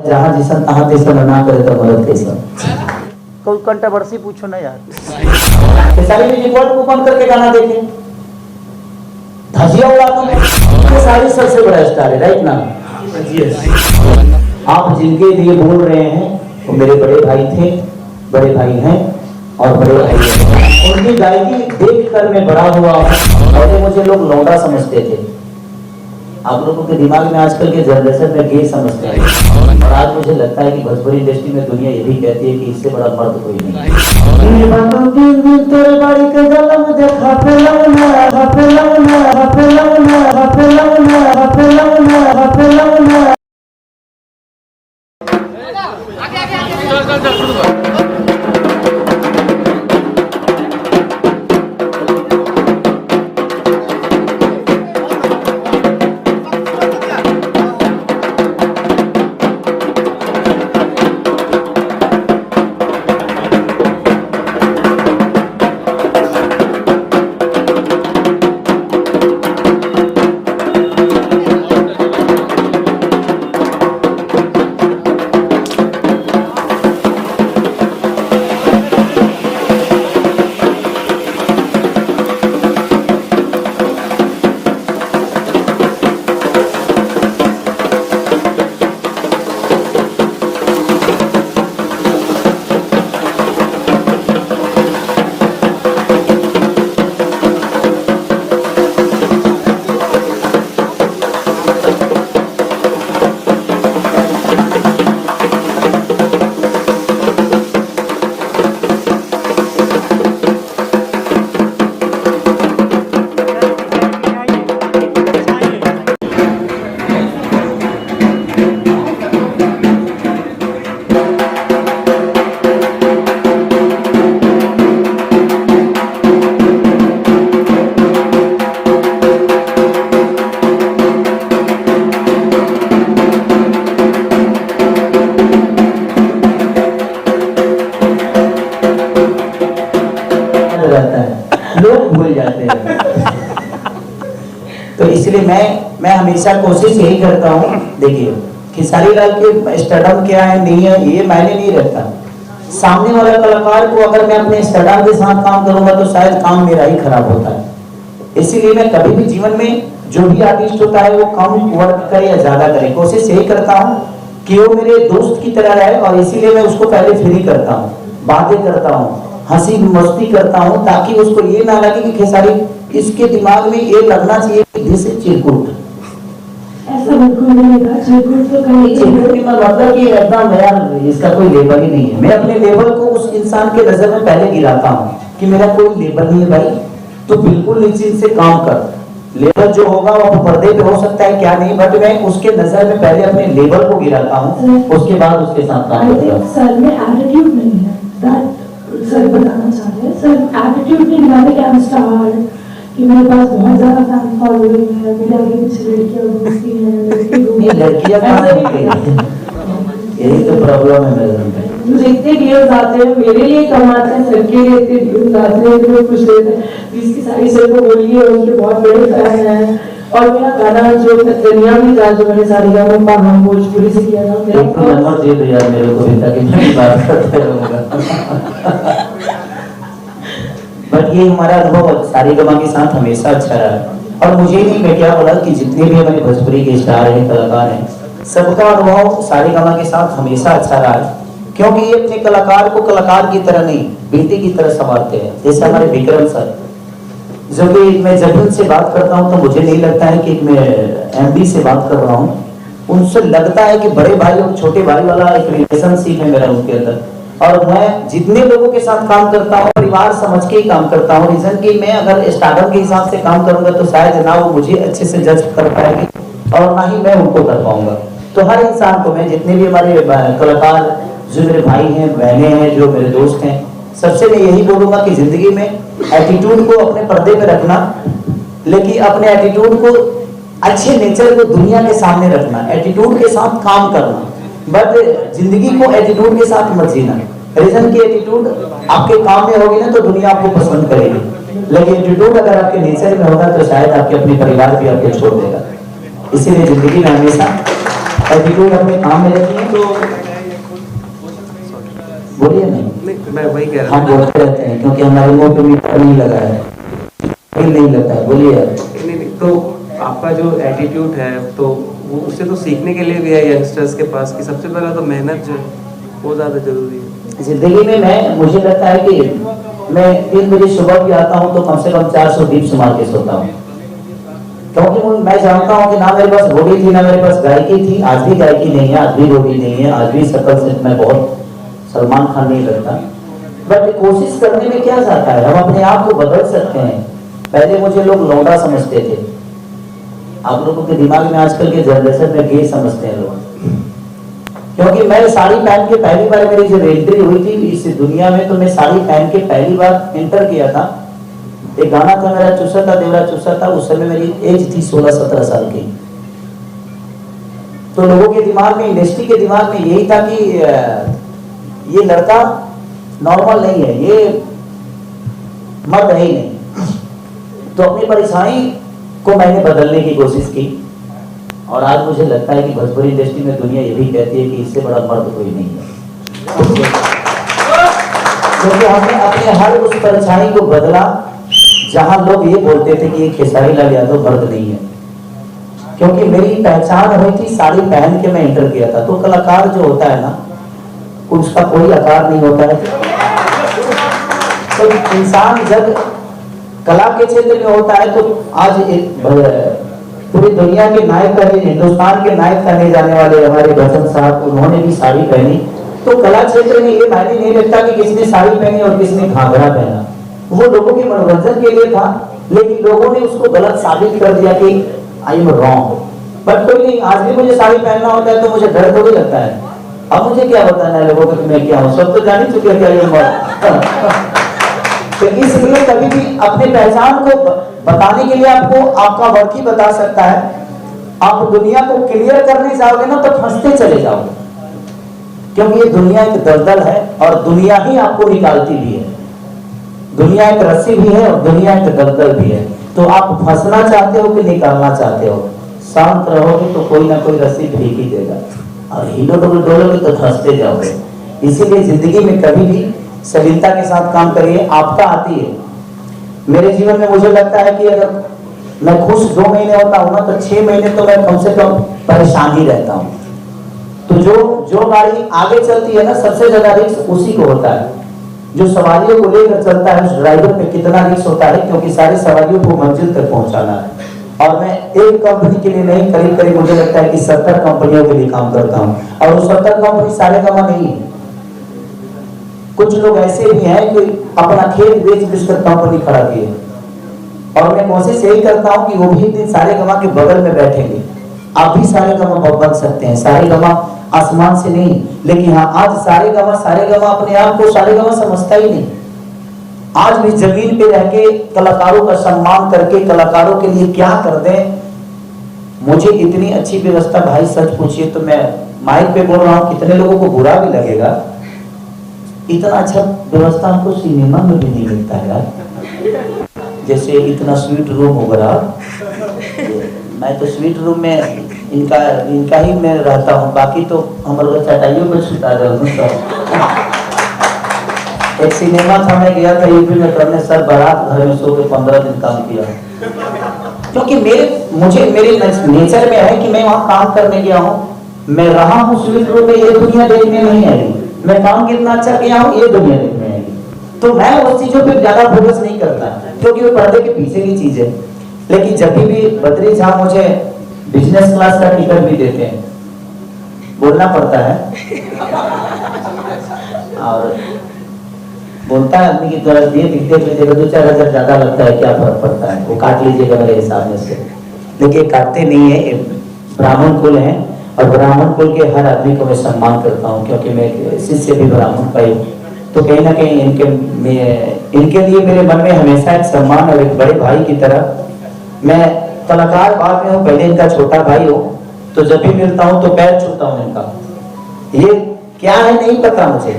जहाँ जिसन तहाँ तेसन ना करे तो मरद कैसा कोई कंट्रोवर्सी पूछो ना यार। खेसारी ने रिकॉर्ड को बंद करके गाना देखे, धजिया उड़ाता है। खेसारी सबसे बड़ा स्टार है, राइट ना? आप जिनके लिए बोल रहे हैं वो मेरे बड़े भाई थे, बड़े भाई हैं और बड़े भाई हैं। उनकी गायकी देख कर मैं बड़ा हुआ। पहले मुझे लोग लौंडा समझते थे, आप लोगों के दिमाग में आजकल के जनरेशन में गे समझते हैं, और आज मुझे लगता है कि भोजपुरी इंडस्ट्री में दुनिया यही कहती है कि इससे बड़ा मर्द कोई नहीं। लोग भूल जाते हैं। तो इसलिए मैं हमेशा कोशिश यही करता हूँ। देखिए खेसारी लाल के स्टारडम क्या है नहीं है ये मायने नहीं रखता। सामने वाला कलाकार को अगर मैं अपने स्टारडम के साथ काम करूंगा तो शायद काम मेरा ही खराब होता है। इसीलिए मैं कभी भी जीवन में जो भी आर्टिस्ट होता है वो कम वर्क करे या ज्यादा करे, कोशिश यही करता हूँ कि वो मेरे दोस्त की तरह रहे। और इसीलिए मैं उसको पहले फ्री करता हूँ, बातें करता हूँ, हंसी मस्ती करता हूँ, ताकि उसको ये ना लगे कि खेसारी, इसके दिमाग में ये लगना चाहिए कि दिस इज चिरकुट। ऐसा बिल्कुल नहीं था, चिरकुट तो कहीं चिरकुट की मतलब कि एकदम यार इसका कोई लेवल ही नहीं है। मैं अपने लेवल को उस इंसान के नजर में पहले गिराता हूँ कि मेरा कोई लेवल नहीं है भाई, तो बिल्कुल निश्चिंत से काम कर। लेवल जो होगा वो पर्दे पे हो सकता है क्या नहीं, बट मैं उसके नजर में पहले अपने लेवल को गिराता हूँ, उसके बाद उसके साथ काम करता हूँ। सर में एटीट्यूड नहीं है, दैट सर बताना चाहते हैं। सर एटीट्यूड नहीं लाने के स्टार कि मेरे पास बहुत ज्यादा फैन फॉलोइंग है, मेरे आगे पीछे लड़कियां घूमती हैं, लड़कियां कहाँ नहीं, यही तो प्रॉब्लम है मेरे में। मुझे इतने व्यूज आते हैं, मेरे लिए कमाते हैं, सर के लिए इतने व्यूज आते हैं कि वो खुश रहते हैं। इसकी सारी सर को बोलिए, उनके बहुत बड़े फैन हैं। और मेरा गाना जो दुनिया में था, जो मैंने सारी गाना हम भोजपुरी से किया था, मेरा नंबर दे दो यार मेरे को भी, ताकि मैं बात करते रहूंगा। बट ये हमारा अनुभव सारेगामा के साथ हमेशा अच्छा रहा। और मुझे नहीं, मैं क्या बोला कि जितने भी हमारे भोजपुरी के स्टार हैं, कलाकार हैं, सबका अनुभव सारेगामा के साथ हमेशा अच्छा रहा है। क्योंकि ये अपने कलाकार को कलाकार की तरह नहीं, बेटे की तरह संभालते हैं। जैसे हमारे विक्रम सर, जो कि मैं जब उनसे बात करता हूँ तो मुझे नहीं लगता है कि मैं एमडी से बात कर रहा हूँ। उनसे लगता है कि बड़े भाई और छोटे भाई वाला एक रिलेशनशिप है मेरा उनके अंदर। और मैं जितने लोगों के साथ काम करता हूँ परिवार समझ के ही काम करता हूँ। रीजन कि मैं अगर स्टार्टअप के हिसाब से काम करूंगा तो शायद ना वो मुझे अच्छे से जज कर पाएगी और ना ही मैं उनको कर पाऊंगा। तो हर इंसान को मैं, जितने भी हमारे कलाकार जो मेरे भाई हैं, बहनें हैं, जो मेरे दोस्त हैं, सबसे मैं यही बोलूंगा कि जिंदगी में एटीट्यूड को अपने पर्दे पे रखना, लेकिन अपने एटीट्यूड को, अच्छे नेचर को दुनिया के सामने रखना, एटीट्यूड के साथ काम करना, बट जिंदगी को एटीट्यूड के साथ मत जीना। रीजन की एटीट्यूड आपके काम में होगी ना तो दुनिया आपको पसंद करेगी, लेकिन एटीट्यूड अगर आपके नेचर में होगा तो शायद आपके अपने परिवार भी आपको छोड़ देगा। इसीलिए जिंदगी में हमेशा एटीट्यूड अपने काम में रखिए। तो बोलिए नहीं, नहीं मैं वही कह रहा हम हूँ। बोलते रहते हैं क्योंकि हमारे मुंह पे मीठा नहीं लगा है, नहीं लगता है। बोलिए। नहीं, तो आपका जो एटीट्यूड है तो वो उससे तो सीखने के लिए भी है यंगस्टर्स के पास कि सबसे पहला तो मेहनत जो है वो ज़्यादा जरूरी है जिंदगी में मुझे लगता है कि मैं 3 बजे सुबह भी आता हूँ तो कम से कम 400 दीप मार के सोता हूँ, क्योंकि मैं जानता हूँ कि ना मेरे पास घोड़ी थी ना मेरे पास गायकी थी, आज भी गायकी नहीं है, आज भी घोड़ी नहीं है, आज भी शक्ल से मैं बहुत सलमान खान नहीं लगता, बट कोशिश करने में क्या जाता है, हम अपने आप को बदल सकते हैं। पहले मुझे लोग लौंडा समझते थे, आप लोगों के दिमाग में आजकल के जनरेशन में गे समझते हैं लोग, क्योंकि मैं साड़ी पहन के पहली बार मेरी जब एंट्री हुई थी इस दुनिया में, तो मैं साड़ी पहन के पहली बार एंटर किया था। एक गाना था मेरा चुसा था देवरा चुसा था, उस समय मेरी एज थी 16-17 साल की। तो लोगों के दिमाग में, इंडस्ट्री के दिमाग में यही था कि ये लड़का नॉर्मल नहीं है, ये मर्द है ही नहीं। तो अपनी परेशानी को मैंने बदलने की कोशिश की, और आज मुझे लगता है कि भोजपुरी इंडस्ट्री में दुनिया ये भी कहती है कि इससे बड़ा मर्द कोई नहीं है, क्योंकि हमने अपने हर उस परेशानी को बदला जहां लोग ये बोलते थे कि ये खेसारी लाल यादव मर्द नहीं है। क्योंकि मेरी पहचान हुई थी साड़ी पहन के मैं इंटर किया था। तो कलाकार जो होता है ना, उसका कोई आकार नहीं होता है। तो इंसान जब कला के क्षेत्र में होता है तो आज पूरी दुनिया के नायक करने, हिंदुस्तान के नायक करने जाने वाले हमारे बच्चन साहब, उन्होंने भी साड़ी पहनी। तो कला क्षेत्र में ये मायने नहीं रखता कि किसने साड़ी पहनी और किसने घाघरा पहना, वो लोगों के मनोरंजन के लिए था, लेकिन लोगों ने उसको गलत साबित कर दिया कि आई एम रॉन्ग। बट कोई नहीं, आज भी मुझे साड़ी पहनना होता है तो मुझे डर थोड़ी लगता है। अब मुझे क्या बताना है लोगों को कि मैं क्या हूँ, सब तो जान ही चुके क्या ये तो इसलिए कभी भी अपने पहचान को बताने के लिए आपको आपका वर्क ही बता सकता है। आप दुनिया को क्लियर करने जाओगे ना तो फंसते चले जाओगे, क्योंकि ये दुनिया एक दलदल है और दुनिया ही आपको निकालती भी है। दुनिया एक रस्सी भी है और दुनिया एक दलदल भी है। तो आप फंसना चाहते हो कि निकालना चाहते हो? शांत रहोगे तो कोई ना कोई रस्सी भीग ही देगा, और डोलोगे तो फंसते जाओगे। इसीलिए जिंदगी में कभी भी सलीलता के साथ काम करिए। आपका आती है। मेरे जीवन में मुझे लगता है कि अगर मैं खुश 2 महीने होता हूँ ना, तो 6 महीने तो मैं कम से कम परेशान ही रहता हूँ। तो जो गाड़ी आगे चलती है ना, सबसे ज्यादा रिस्क उसी को होता है। जो सवारियों को लेकर चलता है उस ड्राइवर पे कितना रिस्क होता है, क्योंकि सारी सवारियों को मंजिल तक पहुंचाना है। और मैं एक कंपनी के लिए नहीं, करीब करीब मुझे लगता है कि 70 कंपनियों के लिए काम करता हूँ, और वो 70 कंपनी सारे गमा नहीं है। कुछ लोग ऐसे भी हैं कि अपना खेत बेच कर कंपनी खड़ा किए, और मैं कोशिश यही करता हूं कि वो भी एक दिन सारे गमा के बगल में बैठेंगे। आप भी सारे गमा बन सकते हैं। सारे गमा आसमान से नहीं, लेकिन हाँ, आज सारे गमा अपने आप को सारे गमा समझता ही नहीं। आज भी जमीन पे रह के कलाकारों का सम्मान करके कलाकारों के लिए क्या कर दें। मुझे इतनी अच्छी व्यवस्था, भाई सच पूछिए तो मैं माइक पे बोल रहा हूँ, कितने लोगों को बुरा भी लगेगा, इतना अच्छा व्यवस्था हमको सिनेमा में भी नहीं मिलता है यार। जैसे इतना स्वीट रूम होगा, मैं तो स्वीट रूम में इनका ही मैं रहता हूँ, बाकी तो हमारे चटाइयों पर सुता जाऊँ। एक सिनेमा था, मैं गया था यूपी में करने, सर बारात घर में सो के 15 दिन काम किया, क्योंकि मेरे नेचर में है कि मैं वहाँ काम करने गया हूँ। मैं रहा हूँ स्वीट रूम में, ये दुनिया देखने नहीं आई। मैं काम कितना अच्छा किया हूँ ये दुनिया देखने आएगी। तो मैं उस चीजों पे ज्यादा फोकस नहीं करता, क्योंकि वो पर्दे के पीछे की चीज है। लेकिन जब भी बद्री साहब मुझे बिजनेस क्लास का टिकट भी देते हैं, बोलना पड़ता है, और बोलता है आदमी की तरह दिए दिखते लीजिएगा, 2-4 हजार ज्यादा लगता है, क्या फर्क पड़ता है, वो काट लीजिएगा मेरे हिसाब में से। लेकिन काटते नहीं है, ब्राह्मण कुल है, और ब्राह्मण कुल के हर आदमी को मैं सम्मान करता हूँ, क्योंकि मैं शिष्य भी ब्राह्मण का ही। तो कहीं ना कहीं इनके लिए मेरे मन में हमेशा एक सम्मान और एक बड़े भाई की तरह। मैं कलाकार बाद में हूँ, पहले इनका छोटा भाई हूँ, तो जब भी मिलता हूँ तो पैर छूता हूँ इनका। ये क्या है नहीं पता मुझे,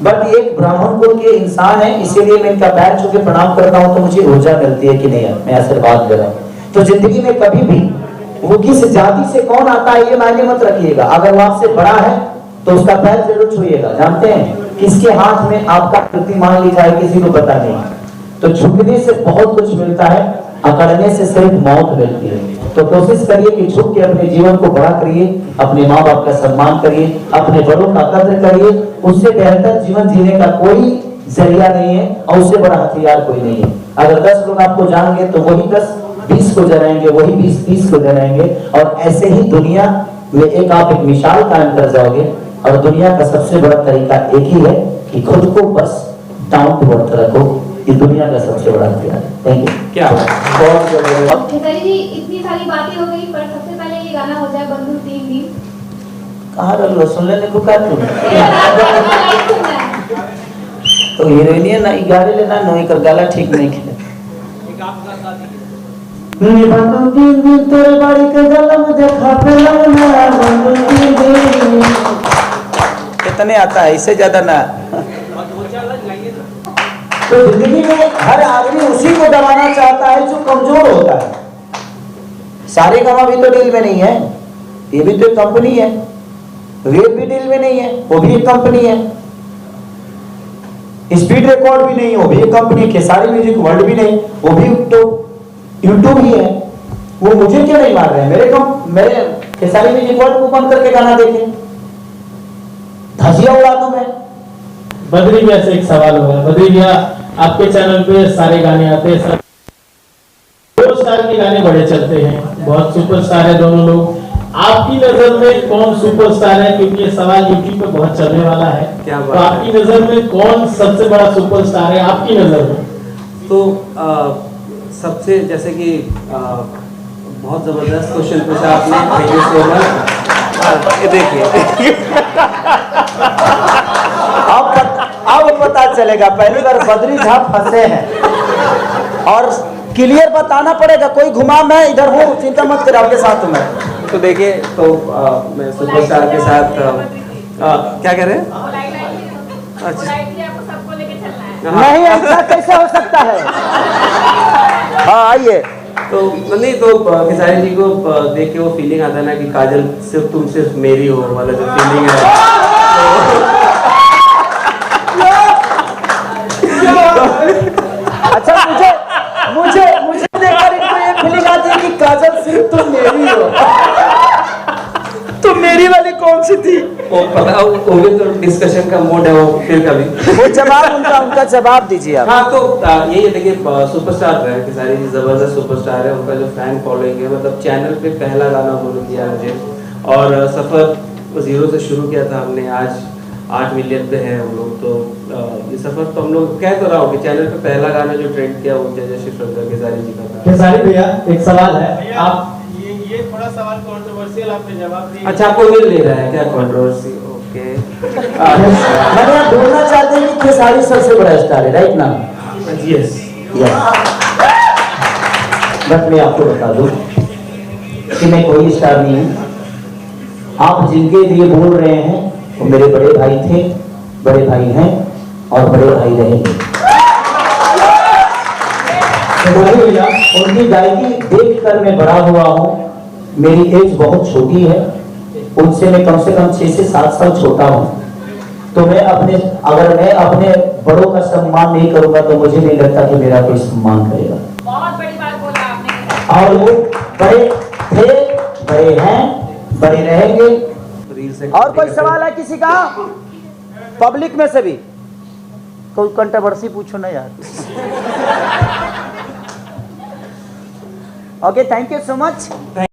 बट एक ब्राह्मण कुल के इंसान है, इसीलिए मैं इनका पैर छू के प्रणाम करता हूँ, तो मुझे ऊर्जा मिलती है कि नहीं मैं आशीर्वाद दे रहा हूँ। तो जिंदगी में कभी भी वो किस जाति से कौन आता है ये मायने मत रखिएगा। अगर वो आपसे बड़ा है तो उसका पैर जरूर छुइएगा। जानते हैं किसके हाथ में आपका कीर्तिमान लिखा है, किसी को पता नहीं। तो झुकने से बहुत कुछ मिलता है, अकड़ने से सिर्फ मौत मिलती है। तो कोशिश करिए कि झुक के अपने जीवन को बड़ा करिए, अपने माँ बाप का सम्मान करिए, अपने बड़ों का कद्र करिए। उससे बेहतर जीवन जीने का कोई जरिया नहीं है और उससे बड़ा हथियार कोई नहीं है। अगर 10 लोग आपको जानेंगे तो वही 10 20 को जलाएंगे, वही 20 30 को जलाएंगे, और ऐसे ही दुनिया में आप एक मिसाल कायम कर जाओगे। और दुनिया का सबसे बड़ा तरीका एक ही है कि खुद को बस डाउन टू अर्थ रखो। ये दुनिया का सबसे बड़ा हथियार है। Thank you. क्या बहुत जबरदस्त। खेसारी जी, इतनी सारी बातें हो गई, पर सबसे पहले ये गाना हो जाए बंधु 3 दिन। कहाँ रख लो, सुन लेने को क्या तुम लाइव सुनना है। तो हीरोइनिया ना गाड़ी लेना नहीं कर गाला ठीक नहीं खेले। बंधु 3 दिन तेरे बाड़ी के गलम देखा फिल्म ना, बंधु 3 दिन कितने आता है, इससे ज्यादा ना। तो जिंदगी में हर आदमी उसी को दबाना चाहता है जो कमजोर होता है। सारे गमा भी तो डील में नहीं है, ये भी तो एक कंपनी है। वेब भी डील में नहीं है, वो भी एक कंपनी है। स्पीड रिकॉर्ड भी नहीं, वो भी एक कंपनी। खेसारी म्यूजिक वर्ल्ड भी नहीं, वो भी तो यूट्यूब ही है। वो मुझे क्यों नहीं मार रहे हैं? मेरे खेसारी म्यूजिक वर्ल्ड को बंद करके गाना देखें, धजिया उड़ा दूं मैं। बद्री भैया से एक सवाल होगा। बद्री भैया, आपके चैनल पे सारे गाने आते हैं, सब सुपरस्टार के गाने बड़े चलते हैं, बहुत सुपरस्टार है दोनों लोग। आपकी नजर में कौन सुपरस्टार है? क्योंकि ये सवाल यूट्यूब पे बहुत चलने वाला है। क्या तो बात है। आपकी नजर में कौन सबसे बड़ा सुपरस्टार है आपकी नजर में? तो सबसे जैसे कि बहुत जबरदस्त क्वेश्चन पूछा आपने, थैंक यू सो मच। ये देखिए अब पता चलेगा, पहली बार बद्री झा फंसे हैं और क्लियर बताना पड़ेगा। कोई घुमा, मैं इधर हूँ, चिंता मत करो, आपके साथ हूँ मैं। तो देखिए, तो मैं सुपरस्टार के साथ क्या कह रहे हैं? अच्छा नहीं, ऐसा कैसे हो सकता है? हाँ आइए। तो नहीं, तो खेसारी जी को देख के वो फीलिंग आता है ना कि काजल तुम सिर्फ मेरी हो वाला जो फीलिंग है। अच्छा, मुझे देखकर इनको ये फीलिंग आती है कि काजल सिर्फ तुम मेरी हो। तो मेरी वाली कौन सी थी? वो पता, वो भी तो डिस्कशन का मोड है वो, फिर कभी वो जवाब उनका जवाब दीजिए आप। हाँ, तो यही देखिए, सुपरस्टार है खेसारी जी, जबरदस्त सुपरस्टार है। उनका जो फैन फॉलोइंग है, मतलब चैनल पे पहला गाना उन्होंने दिया मुझे, और सफर 0 से शुरू किया था हमने, आज 8 मिलियन पे है हम लोग। तो ये सफर तो हम लोग कह तो रहा हूँ कि चैनल पे पहला गाना जो ट्रेंड किया वो जय जय श्री शंकर खेसारी जी का था। खेसारी भैया, एक सवाल है। आप ये थोड़ा सवाल कंट्रोवर्शियल आपने जवाब दिया। अच्छा, आपको मिल ले रहा है क्या कंट्रोवर्सी? ओके। मैंने आप बोलना चाहते हैं कि खेसारी सबसे बड़ा स्टार है, राइट ना? यस। बट मैं आपको बता दूं कि मैं कोई स्टार नहीं हूं। आप जिनके लिए बोल रहे हैं वो मेरे बड़े भाई थे, बड़े भाई हैं और बड़े भाई रहेंगे। भैया, उनकी गायकी देखकर मैं बड़ा हुआ हूँ। मेरी एज बहुत छोटी है, उनसे मैं कम से कम 6 से 7 साल छोटा हूँ। तो अगर मैं अपने बड़ों का सम्मान नहीं करूंगा तो मुझे नहीं लगता कि मेरा कोई सम्मान करेगा। बहुत बड़ी बात बोला आपने। और वो बड़े थे, बड़े हैं, बड़े रहेंगे। और कोई सवाल है किसी का? पब्लिक में से भी कोई कंट्रोवर्सी पूछो ना यार। Okay, thank you so much.